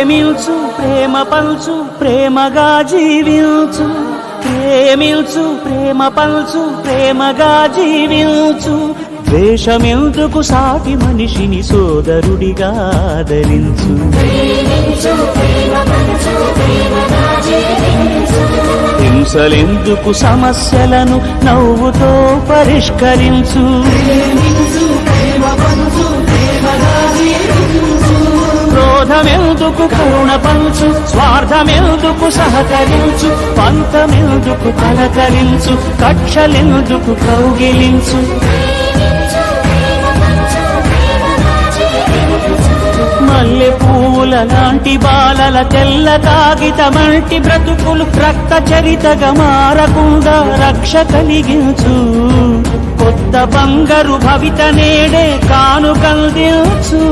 ప్రేమించు ప్రేమ పంచు ప్రేమగా జీవించు ప్రేమించు ప్రేమ పంచు ప్రేమగా జీవించు ద్వేషమెందుకు సాటి మనిషిని సోదరుడిగా ఆదరించు హింసలెందుకు సమస్యలను నవ్వుతో పరిష్కరించు క్రోధమెందుకు కరుణ పంచు స్వార్థమెందుకు సహకరించు పంతమెందుకు పలకరించు కక్షలెందుకు కౌగిలించు మల్లె పూల లాంటి బాలల తెల్ల కాగితమంటి బ్రతుకులు రక్త చరితగా మారకుండా రక్ష కలిగించు కొత్త బంగారు భవిత నేడే కానుకందించు